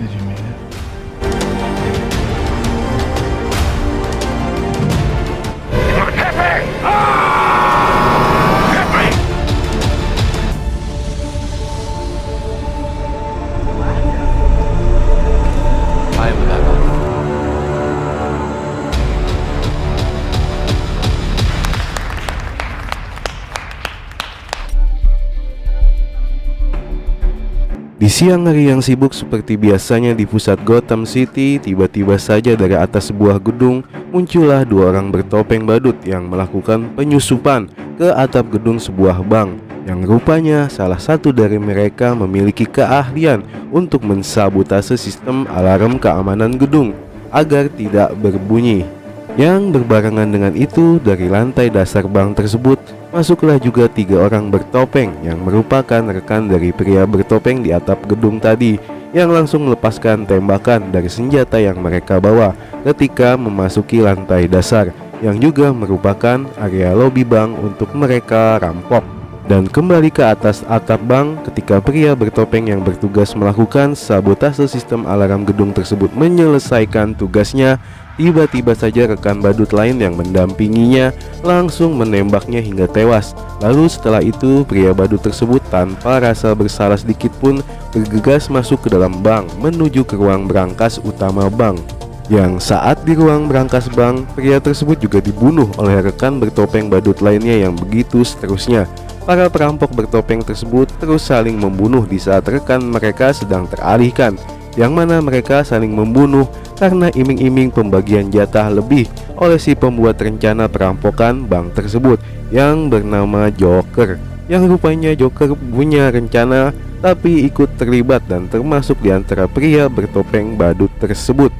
Did you mean it? Kaya mo dapat. Di siang hari yang sibuk seperti biasanya di pusat Gotham City, tiba-tiba saja dari atas sebuah gedung muncullah dua orang bertopeng badut yang melakukan penyusupan ke atap gedung sebuah bank, yang rupanya salah satu dari mereka memiliki keahlian untuk mensabotase sistem alarm keamanan gedung agar tidak berbunyi. Yang berbarengan dengan itu, dari lantai dasar bank tersebut masuklah juga tiga orang bertopeng yang merupakan rekan dari pria bertopeng di atap gedung tadi, yang langsung melepaskan tembakan dari senjata yang mereka bawa ketika memasuki lantai dasar, yang juga merupakan area lobi bank untuk mereka rampok. Dan kembali ke atas atap bank ketika pria bertopeng yang bertugas melakukan sabotase sistem alarm gedung tersebut menyelesaikan tugasnya, tiba-tiba saja rekan badut lain yang mendampinginya langsung menembaknya hingga tewas. Lalu setelah itu pria badut tersebut tanpa rasa bersalah sedikit pun bergegas masuk ke dalam bank menuju ke ruang brankas utama bank. Yang saat di ruang brankas bank, pria tersebut juga dibunuh oleh rekan bertopeng badut lainnya yang begitu seterusnya. Para perampok bertopeng tersebut terus saling membunuh di saat rekan mereka sedang teralihkan, yang mana mereka saling membunuh karena iming-iming pembagian jatah lebih oleh si pembuat rencana perampokan bank tersebut yang bernama Joker. Yang rupanya Joker punya rencana tapi ikut terlibat dan termasuk di antara pria bertopeng badut tersebut.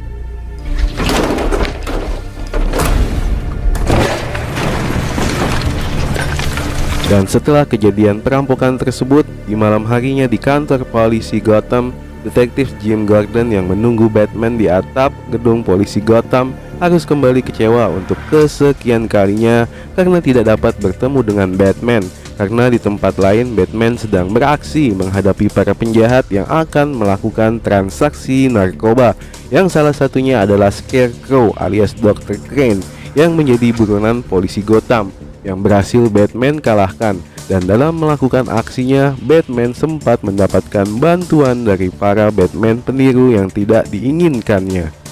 Dan setelah kejadian perampokan tersebut, di malam harinya di kantor polisi Gotham, detektif Jim Gordon yang menunggu Batman di atap gedung polisi Gotham harus kembali kecewa untuk kesekian kalinya karena tidak dapat bertemu dengan Batman, karena di tempat lain Batman sedang beraksi menghadapi para penjahat yang akan melakukan transaksi narkoba, yang salah satunya adalah Scarecrow alias Dr. Crane yang menjadi buronan polisi Gotham yang berhasil Batman kalahkan. Dan dalam melakukan aksinya, Batman sempat mendapatkan bantuan dari para Batman peniru yang tidak diinginkannya.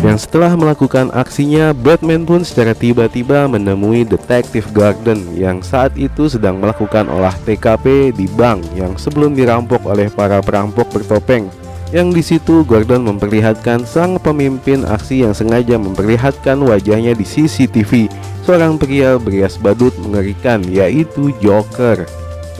Yang setelah melakukan aksinya, Batman pun secara tiba-tiba menemui Detektif Gordon yang saat itu sedang melakukan olah TKP di bank yang sebelum dirampok oleh para perampok bertopeng. Yang di situ Gordon memperlihatkan sang pemimpin aksi yang sengaja memperlihatkan wajahnya di CCTV, seorang pria berias badut mengerikan, yaitu Joker.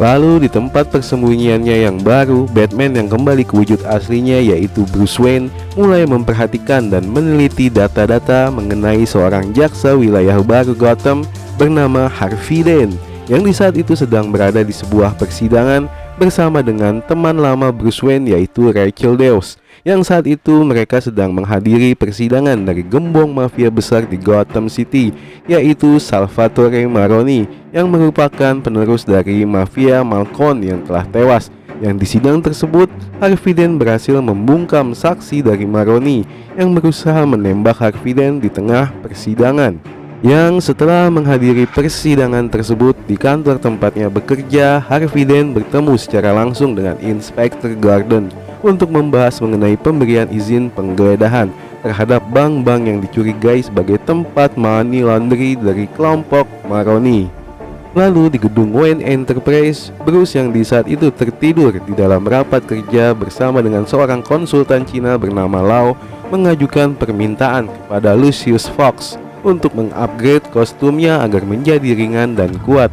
Lalu di tempat persembunyiannya yang baru, Batman yang kembali ke wujud aslinya yaitu Bruce Wayne mulai memperhatikan dan meneliti data-data mengenai seorang jaksa wilayah baru Gotham bernama Harvey Dent, yang di saat itu sedang berada di sebuah persidangan bersama dengan teman lama Bruce Wayne yaitu Rachel Dawes, yang saat itu mereka sedang menghadiri persidangan dari gembong mafia besar di Gotham City, yaitu Salvatore Maroni, yang merupakan penerus dari mafia Malcon yang telah tewas. Yang di sidang tersebut, Harvey Dent berhasil membungkam saksi dari Maroni yang berusaha menembak Harvey Dent di tengah persidangan. Yang setelah menghadiri persidangan tersebut di kantor tempatnya bekerja, Harvey Dent bertemu secara langsung dengan Inspektur Gordon untuk membahas mengenai pemberian izin penggeledahan terhadap bank-bank yang dicurigai sebagai tempat money laundry dari kelompok Maroni. Lalu di gedung Wayne Enterprise, Bruce yang di saat itu tertidur di dalam rapat kerja bersama dengan seorang konsultan Cina bernama Lau mengajukan permintaan kepada Lucius Fox untuk mengupgrade kostumnya agar menjadi ringan dan kuat.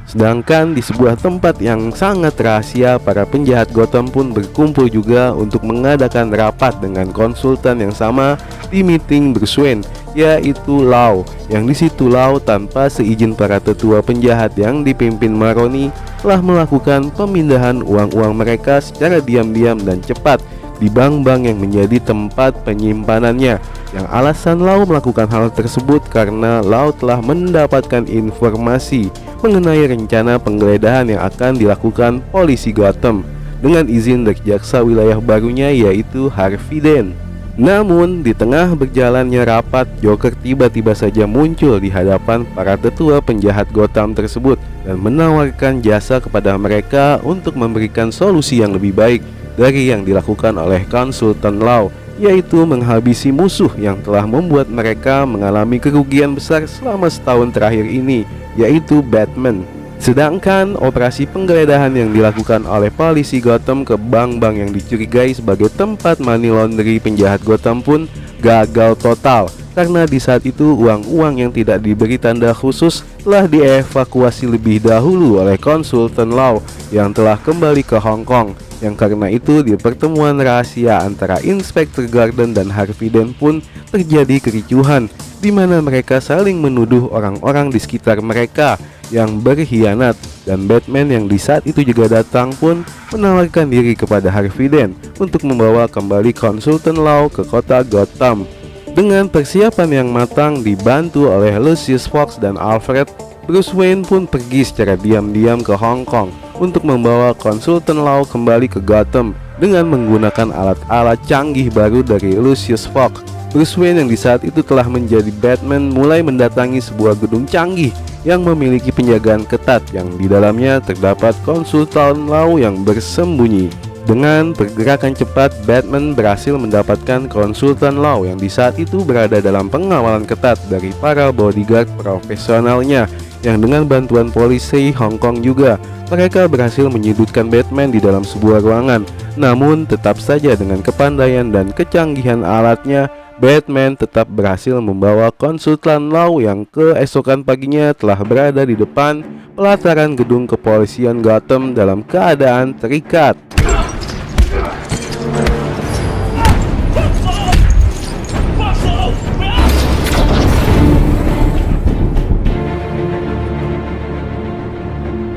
Sedangkan di sebuah tempat yang sangat rahasia, para penjahat Gotham pun berkumpul juga untuk mengadakan rapat dengan konsultan yang sama di meeting Bruce Wayne, yaitu Lau. Yang di situ Lau tanpa seizin para tetua penjahat yang dipimpin Maroni telah melakukan pemindahan uang-uang mereka secara diam-diam dan cepat di bank-bank yang menjadi tempat penyimpanannya. Yang alasan Lau melakukan hal tersebut karena Lau telah mendapatkan informasi mengenai rencana penggeledahan yang akan dilakukan polisi Gotham dengan izin dari jaksa wilayah barunya, yaitu Harvey Dent. Namun di tengah berjalannya rapat, Joker tiba-tiba saja muncul di hadapan para tetua penjahat Gotham tersebut dan menawarkan jasa kepada mereka untuk memberikan solusi yang lebih baik dari yang dilakukan oleh konsultan Lau, yaitu menghabisi musuh yang telah membuat mereka mengalami kerugian besar selama setahun terakhir ini, yaitu Batman. Sedangkan operasi penggeledahan yang dilakukan oleh polisi Gotham ke bank-bank yang dicurigai sebagai tempat money laundry penjahat Gotham pun gagal total, karena di saat itu uang-uang yang tidak diberi tanda khusus telah dievakuasi lebih dahulu oleh konsultan Lau yang telah kembali ke Hong Kong. Yang karena itu di pertemuan rahasia antara Inspektur Gordon dan Harvey Dent pun terjadi kericuhan, di mana mereka saling menuduh orang-orang di sekitar mereka yang berkhianat, dan Batman yang di saat itu juga datang pun menawarkan diri kepada Harvey Dent untuk membawa kembali konsultan Lau ke kota Gotham. Dengan persiapan yang matang dibantu oleh Lucius Fox dan Alfred, Bruce Wayne pun pergi secara diam-diam ke Hong Kong untuk membawa konsultan Lau kembali ke Gotham dengan menggunakan alat-alat canggih baru dari Lucius Fox. Bruce Wayne yang di saat itu telah menjadi Batman mulai mendatangi sebuah gedung canggih yang memiliki penjagaan ketat yang di dalamnya terdapat konsultan Lau yang bersembunyi. Dengan pergerakan cepat, Batman berhasil mendapatkan konsultan Lau yang di saat itu berada dalam pengawalan ketat dari para bodyguard profesionalnya, yang dengan bantuan polisi Hong Kong juga mereka berhasil menyudutkan Batman di dalam sebuah ruangan. Namun tetap saja dengan kepandaian dan kecanggihan alatnya, Batman tetap berhasil membawa konsultan Lau yang keesokan paginya telah berada di depan pelataran gedung kepolisian Gotham dalam keadaan terikat.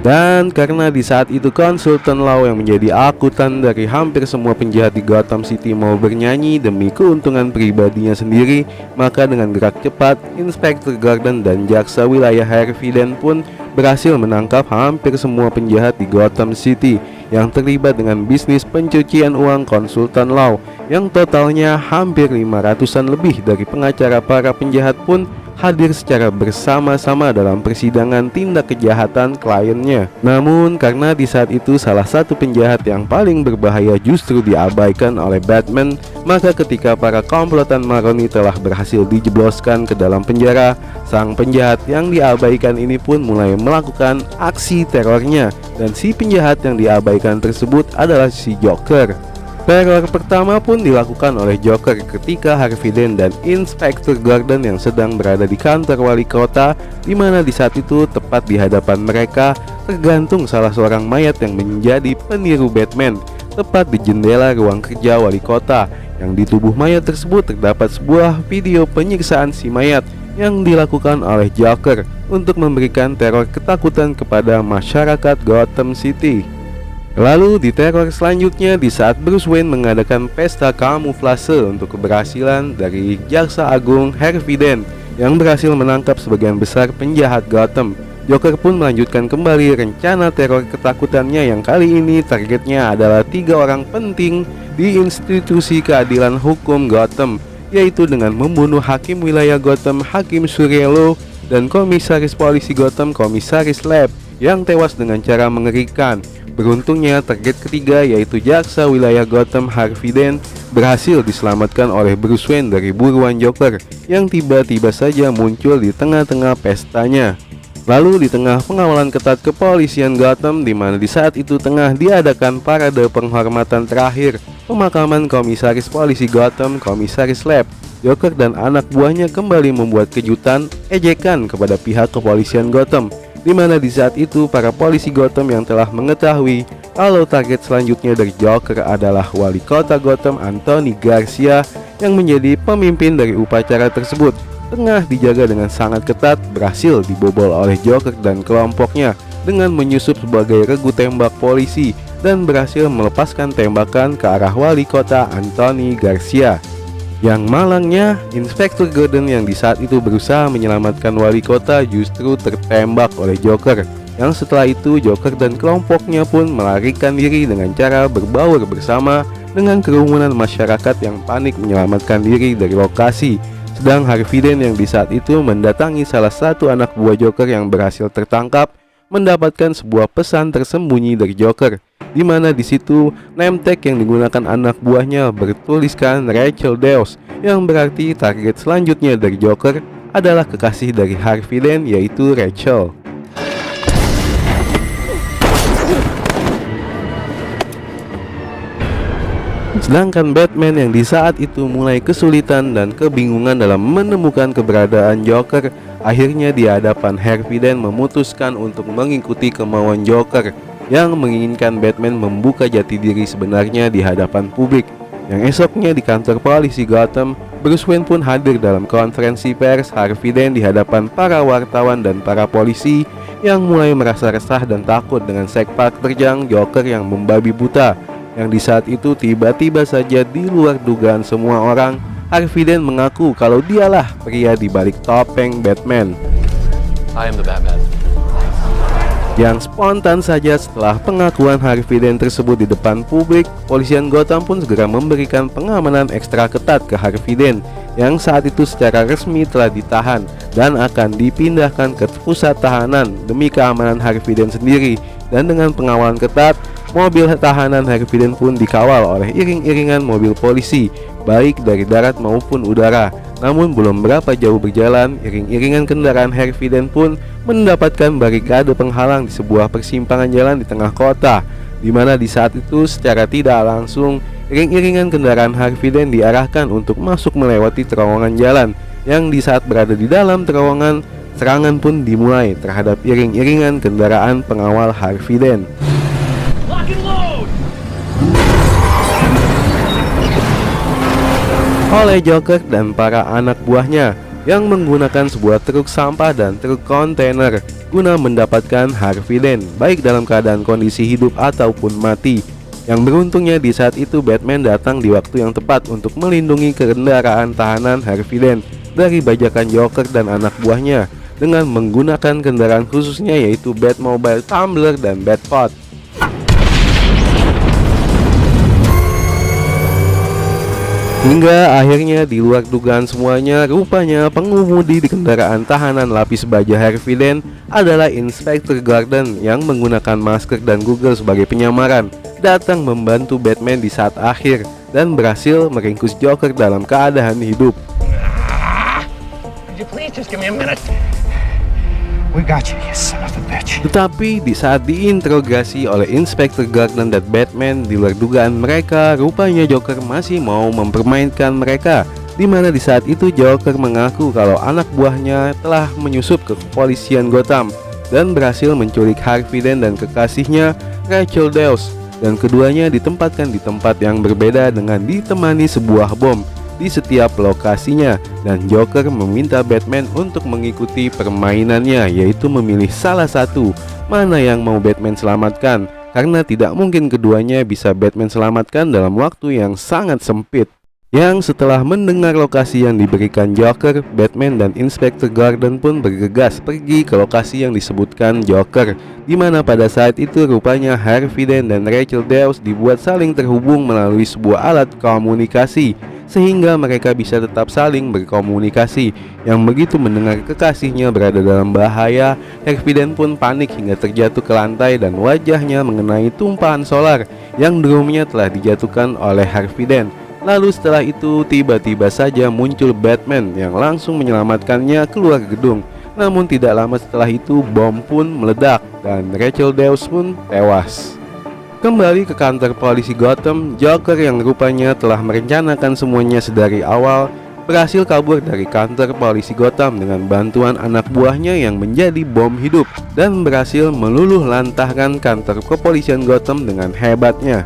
Dan karena di saat itu konsultan Lau yang menjadi akutan dari hampir semua penjahat di Gotham City mau bernyanyi demi keuntungan pribadinya sendiri, maka dengan gerak cepat, Inspektur Gordon dan jaksa wilayah Harvey Dent pun berhasil menangkap hampir semua penjahat di Gotham City yang terlibat dengan bisnis pencucian uang konsultan Lau, yang totalnya hampir 500-an lebih dari pengacara para penjahat pun hadir secara bersama-sama dalam persidangan tindak kejahatan kliennya. Namun karena di saat itu salah satu penjahat yang paling berbahaya justru diabaikan oleh Batman, maka ketika para komplotan Maroni telah berhasil dijebloskan ke dalam penjara, sang penjahat yang diabaikan ini pun mulai melakukan aksi terornya, dan si penjahat yang diabaikan tersebut adalah si Joker. Teror pertama pun dilakukan oleh Joker ketika Harvey Dent dan Inspektur Gordon yang sedang berada di kantor wali kota, di mana di saat itu tepat di hadapan mereka tergantung salah seorang mayat yang menjadi peniru Batman tepat di jendela ruang kerja wali kota. Yang di tubuh mayat tersebut terdapat sebuah video penyiksaan si mayat yang dilakukan oleh Joker untuk memberikan teror ketakutan kepada masyarakat Gotham City. Lalu di teror selanjutnya, di saat Bruce Wayne mengadakan pesta kamuflase untuk keberhasilan dari Jaksa Agung Harvey Dent yang berhasil menangkap sebagian besar penjahat Gotham, Joker pun melanjutkan kembali rencana teror ketakutannya yang kali ini targetnya adalah 3 orang penting di institusi keadilan hukum Gotham, yaitu dengan membunuh hakim wilayah Gotham Hakim Suryelo dan komisaris polisi Gotham Komisaris Lab, yang tewas dengan cara mengerikan. Beruntungnya target ketiga yaitu jaksa wilayah Gotham Harvey Dent berhasil diselamatkan oleh Bruce Wayne dari buruan Joker yang tiba-tiba saja muncul di tengah-tengah pestanya. Lalu di tengah pengawalan ketat kepolisian Gotham, di mana di saat itu tengah diadakan parade penghormatan terakhir pemakaman komisaris polisi Gotham, Komisaris Lab, Joker dan anak buahnya kembali membuat kejutan ejekan kepada pihak kepolisian Gotham, di mana di saat itu para polisi Gotham yang telah mengetahui kalau target selanjutnya dari Joker adalah wali kota Gotham Anthony Garcia yang menjadi pemimpin dari upacara tersebut, tengah dijaga dengan sangat ketat, berhasil dibobol oleh Joker dan kelompoknya dengan menyusup sebagai regu tembak polisi dan berhasil melepaskan tembakan ke arah wali kota Anthony Garcia. Yang malangnya, Inspektur Gordon yang di saat itu berusaha menyelamatkan wali kota justru tertembak oleh Joker, yang setelah itu Joker dan kelompoknya pun melarikan diri dengan cara berbaur bersama dengan kerumunan masyarakat yang panik menyelamatkan diri dari lokasi. Sedang Harvey Dent yang di saat itu mendatangi salah satu anak buah Joker yang berhasil tertangkap mendapatkan sebuah pesan tersembunyi dari Joker, di mana di situ name tag yang digunakan anak buahnya bertuliskan Rachel Dawes, yang berarti target selanjutnya dari Joker adalah kekasih dari Harvey Dent yaitu Rachel. Sedangkan Batman yang di saat itu mulai kesulitan dan kebingungan dalam menemukan keberadaan Joker, akhirnya di hadapan Harvey Dent memutuskan untuk mengikuti kemauan Joker yang menginginkan Batman membuka jati diri sebenarnya di hadapan publik. Yang esoknya di kantor polisi Gotham, Bruce Wayne pun hadir dalam konferensi pers Harvey Dent di hadapan para wartawan dan para polisi yang mulai merasa resah dan takut dengan sepak terjang Joker yang membabi buta. Yang di saat itu tiba-tiba saja di luar dugaan semua orang, Harvey Dent mengaku kalau dialah pria di balik topeng Batman. I am the Batman. Yang spontan saja setelah pengakuan Harvey Dent tersebut di depan publik, polisian Gotham pun segera memberikan pengamanan ekstra ketat ke Harvey Dent yang saat itu secara resmi telah ditahan dan akan dipindahkan ke pusat tahanan demi keamanan Harvey Dent sendiri. Dan dengan pengawalan ketat, mobil tahanan Harvey Dent pun dikawal oleh iring-iringan mobil polisi, baik dari darat maupun udara. Namun belum berapa jauh berjalan, iring-iringan kendaraan Harvey Dent pun mendapatkan barikade penghalang di sebuah persimpangan jalan di tengah kota, di mana di saat itu secara tidak langsung iring-iringan kendaraan Harvey Dent diarahkan untuk masuk melewati terowongan jalan. Yang di saat berada di dalam terowongan, serangan pun dimulai terhadap iring-iringan kendaraan pengawal Harvey Dent. Oleh Joker dan para anak buahnya yang menggunakan sebuah truk sampah dan truk kontainer guna mendapatkan Harvey Dent baik dalam keadaan kondisi hidup ataupun mati. Yang beruntungnya di saat itu Batman datang di waktu yang tepat untuk melindungi kendaraan tahanan Harvey Dent dari bajakan Joker dan anak buahnya dengan menggunakan kendaraan khususnya yaitu Batmobile Tumbler dan Batpod. Hingga akhirnya di luar dugaan semuanya, rupanya pengemudi di kendaraan tahanan lapis baja Harvey Dent adalah Inspektur Gordon yang menggunakan masker dan Google sebagai penyamaran, datang membantu Batman di saat akhir dan berhasil meringkus Joker dalam keadaan hidup. We got you, you son of a bitch. Tetapi di saat diinterogasi oleh Inspektur Gordon dan Batman, di luar dugaan mereka, rupanya Joker masih mau mempermainkan mereka. Di mana di saat itu Joker mengaku kalau anak buahnya telah menyusup ke kepolisian Gotham dan berhasil menculik Harvey Dent dan kekasihnya Rachel Dawes, dan keduanya ditempatkan di tempat yang berbeda dengan ditemani sebuah bom di setiap lokasinya. Dan Joker meminta Batman untuk mengikuti permainannya, yaitu memilih salah satu mana yang mau Batman selamatkan, karena tidak mungkin keduanya bisa Batman selamatkan dalam waktu yang sangat sempit. Yang setelah mendengar lokasi yang diberikan Joker, Batman dan Inspektur Gordon pun bergegas pergi ke lokasi yang disebutkan Joker, di mana pada saat itu rupanya Harvey Dent dan Rachel Dawes dibuat saling terhubung melalui sebuah alat komunikasi, sehingga mereka bisa tetap saling berkomunikasi. Yang begitu mendengar kekasihnya berada dalam bahaya, Harvey Dent pun panik hingga terjatuh ke lantai dan wajahnya mengenai tumpahan solar yang drumnya telah dijatuhkan oleh Harvey Dent. Lalu setelah itu tiba-tiba saja muncul Batman yang langsung menyelamatkannya keluar gedung. Namun tidak lama setelah itu bom pun meledak dan Rachel Dawes pun tewas. Kembali ke kantor polisi Gotham, Joker yang rupanya telah merencanakan semuanya sedari awal berhasil kabur dari kantor polisi Gotham dengan bantuan anak buahnya yang menjadi bom hidup dan berhasil meluluh lantahkan kantor kepolisian Gotham dengan hebatnya.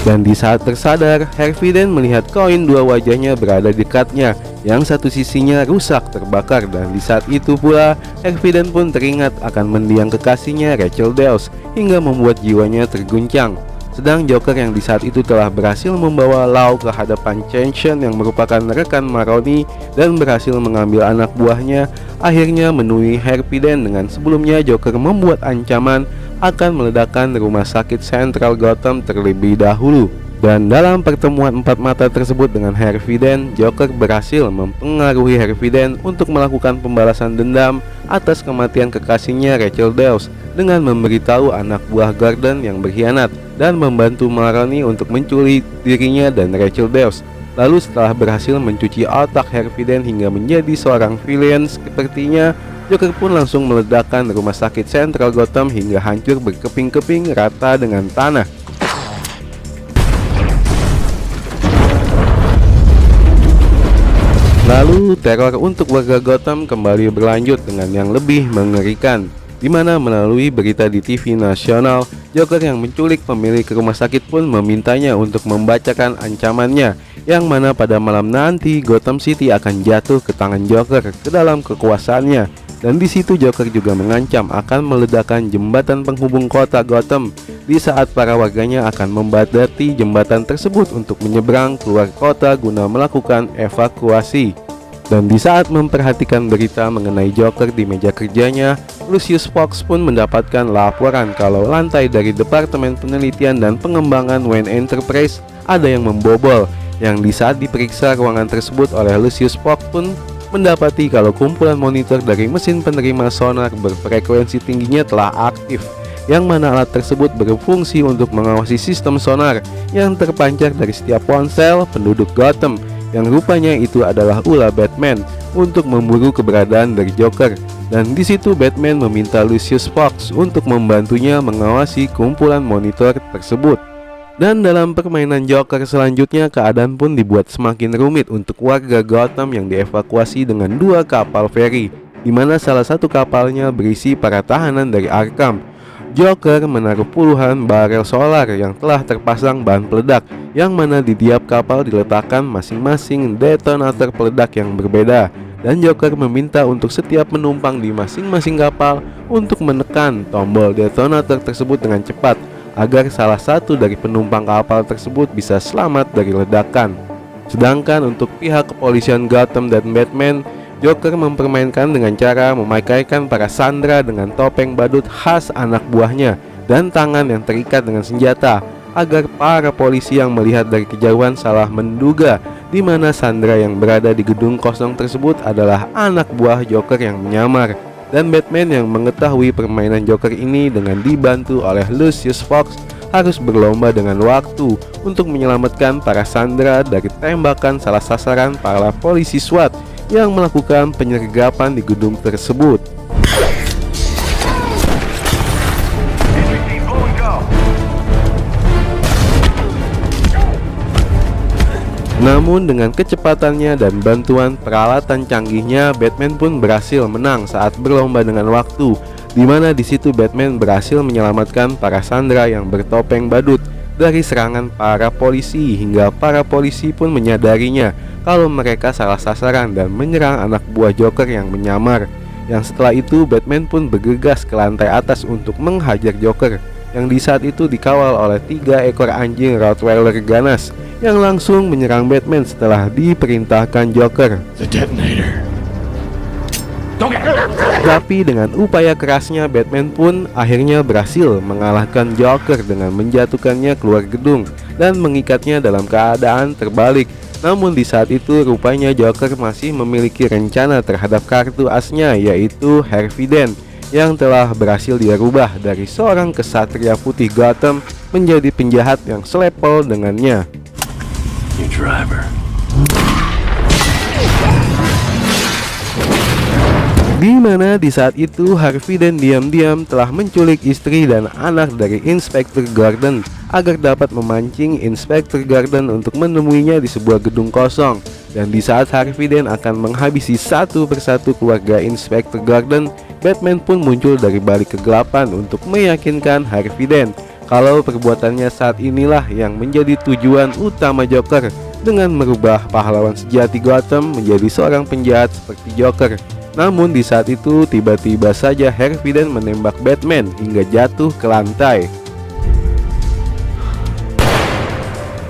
Dan di saat tersadar, Harvey Dent melihat koin dua wajahnya berada di dekatnya, yang satu sisinya rusak terbakar, dan di saat itu pula Harvey Dent pun teringat akan mendiang kekasihnya Rachel Dawes hingga membuat jiwanya terguncang. Sedang Joker yang di saat itu telah berhasil membawa Lau ke hadapan Chen Shen yang merupakan rekan Maroni dan berhasil mengambil anak buahnya, akhirnya menemui Harvey Dent dengan sebelumnya Joker membuat ancaman akan meledakkan rumah sakit sentral Gotham terlebih dahulu. Dan dalam pertemuan empat mata tersebut dengan Harvey Dent, Joker berhasil mempengaruhi Harvey Dent untuk melakukan pembalasan dendam atas kematian kekasihnya Rachel Dawes dengan memberitahu anak buah Gordon yang berkhianat dan membantu Maroni untuk menculik dirinya dan Rachel Dawes. Lalu setelah berhasil mencuci otak Harvey Dent hingga menjadi seorang villain sepertinya, Joker pun langsung meledakkan rumah sakit sentral Gotham hingga hancur berkeping-keping rata dengan tanah. Lalu teror untuk warga Gotham kembali berlanjut dengan yang lebih mengerikan, di mana melalui berita di TV nasional, Joker yang menculik pemilik rumah sakit pun memintanya untuk membacakan ancamannya, yang mana pada malam nanti Gotham City akan jatuh ke tangan Joker ke dalam kekuasaannya. Dan di situ Joker juga mengancam akan meledakkan jembatan penghubung kota Gotham di saat para warganya akan membadati jembatan tersebut untuk menyeberang keluar kota guna melakukan evakuasi. Dan di saat memperhatikan berita mengenai Joker di meja kerjanya, Lucius Fox pun mendapatkan laporan kalau lantai dari Departemen Penelitian dan Pengembangan Wayne Enterprise ada yang membobol, yang di saat diperiksa ruangan tersebut oleh Lucius Fox pun mendapati kalau kumpulan monitor dari mesin penerima sonar berfrekuensi tingginya telah aktif, yang mana alat tersebut berfungsi untuk mengawasi sistem sonar yang terpancar dari setiap ponsel penduduk Gotham, yang rupanya itu adalah ulah Batman untuk memburu keberadaan dari Joker. Dan di situ Batman meminta Lucius Fox untuk membantunya mengawasi kumpulan monitor tersebut. Dan dalam permainan Joker selanjutnya, keadaan pun dibuat semakin rumit untuk warga Gotham yang dievakuasi dengan dua kapal feri, di mana salah satu kapalnya berisi para tahanan dari Arkham. Joker menaruh puluhan barel solar yang telah terpasang bahan peledak, yang mana di tiap kapal diletakkan masing-masing detonator peledak yang berbeda. Dan Joker meminta untuk setiap penumpang di masing-masing kapal untuk menekan tombol detonator tersebut dengan cepat, agar salah satu dari penumpang kapal tersebut bisa selamat dari ledakan. Sedangkan untuk pihak kepolisian Gotham dan Batman, Joker mempermainkan dengan cara memakaikan para sandera dengan topeng badut khas anak buahnya dan tangan yang terikat dengan senjata, agar para polisi yang melihat dari kejauhan salah menduga di mana sandera yang berada di gedung kosong tersebut adalah anak buah Joker yang menyamar. Dan Batman yang mengetahui permainan Joker ini dengan dibantu oleh Lucius Fox harus berlomba dengan waktu untuk menyelamatkan para sandera dari tembakan salah sasaran para polisi SWAT yang melakukan penyergapan di gedung tersebut. Namun dengan kecepatannya dan bantuan peralatan canggihnya, Batman pun berhasil menang saat berlomba dengan waktu, di mana di situ Batman berhasil menyelamatkan para sandera yang bertopeng badut dari serangan para polisi, hingga para polisi pun menyadarinya kalau mereka salah sasaran dan menyerang anak buah Joker yang menyamar. Yang setelah itu Batman pun bergegas ke lantai atas untuk menghajar Joker, yang di saat itu dikawal oleh 3 ekor anjing Rottweiler ganas yang langsung menyerang Batman setelah diperintahkan Joker. Tapi dengan upaya kerasnya, Batman pun akhirnya berhasil mengalahkan Joker dengan menjatuhkannya keluar gedung. dan mengikatnya dalam keadaan terbalik. Namun di saat itu rupanya Joker masih memiliki rencana terhadap kartu asnya, yaitu Harvey Dent, yang telah berhasil dia rubah dari seorang kesatria putih Gotham menjadi penjahat yang selepel dengannya. New driver. Di mana di saat itu Harvey Dent diam-diam telah menculik istri dan anak dari Inspektur Gordon agar dapat memancing Inspektur Gordon untuk menemuinya di sebuah gedung kosong. Dan di saat Harvey Dent akan menghabisi satu persatu keluarga Inspektur Gordon, Batman pun muncul dari balik kegelapan untuk meyakinkan Harvey Dent kalau perbuatannya saat inilah yang menjadi tujuan utama Joker dengan merubah pahlawan sejati Gotham menjadi seorang penjahat seperti Joker. Namun di saat itu tiba-tiba saja Harvey Dent menembak Batman hingga jatuh ke lantai.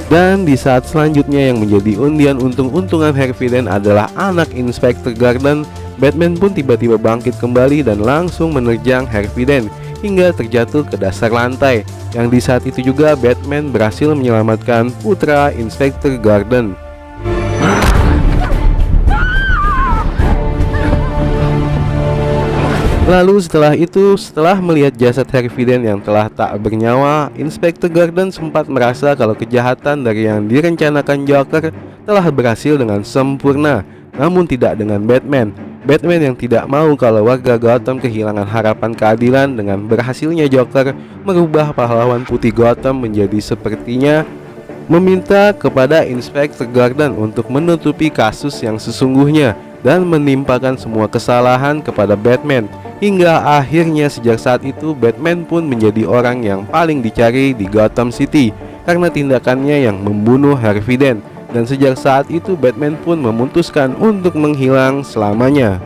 Dan di saat selanjutnya yang menjadi undian untung-untungan Harvey Dent adalah anak Inspektur Gordon, Batman pun tiba-tiba bangkit kembali dan langsung menerjang Harvey Dent hingga terjatuh ke dasar lantai. Yang di saat itu juga Batman berhasil menyelamatkan putra Inspektur Gordon. Lalu setelah melihat jasad Harvey Dent yang telah tak bernyawa, Inspektur Gordon sempat merasa kalau kejahatan dari yang direncanakan Joker telah berhasil dengan sempurna. Namun tidak dengan Batman. Batman yang tidak mau kalau warga Gotham kehilangan harapan keadilan dengan berhasilnya Joker merubah pahlawan putih Gotham menjadi sepertinya, meminta kepada Inspektur Gordon untuk menutupi kasus yang sesungguhnya dan menimpakan semua kesalahan kepada Batman. Hingga akhirnya sejak saat itu Batman pun menjadi orang yang paling dicari di Gotham City karena tindakannya yang membunuh Harvey Dent. Dan sejak saat itu Batman pun memutuskan untuk menghilang selamanya.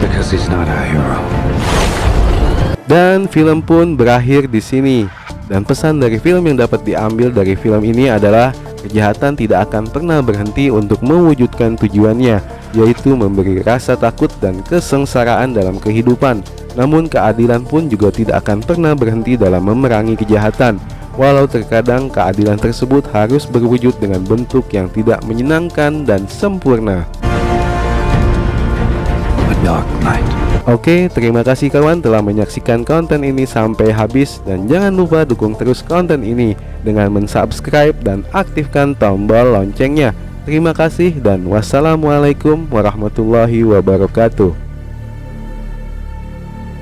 Because he's not a hero. Dan film pun berakhir di sini. Dan pesan dari film yang dapat diambil dari film ini adalah kejahatan tidak akan pernah berhenti untuk mewujudkan tujuannya, yaitu memberi rasa takut dan kesengsaraan dalam kehidupan. Namun keadilan pun juga tidak akan pernah berhenti dalam memerangi kejahatan, walau terkadang keadilan tersebut harus berwujud dengan bentuk yang tidak menyenangkan dan sempurna. A dark night. Oke, terima kasih kawan telah menyaksikan konten ini sampai habis. Dan jangan lupa dukung terus konten ini dengan mensubscribe dan aktifkan tombol loncengnya. Terima kasih dan wassalamualaikum warahmatullahi wabarakatuh.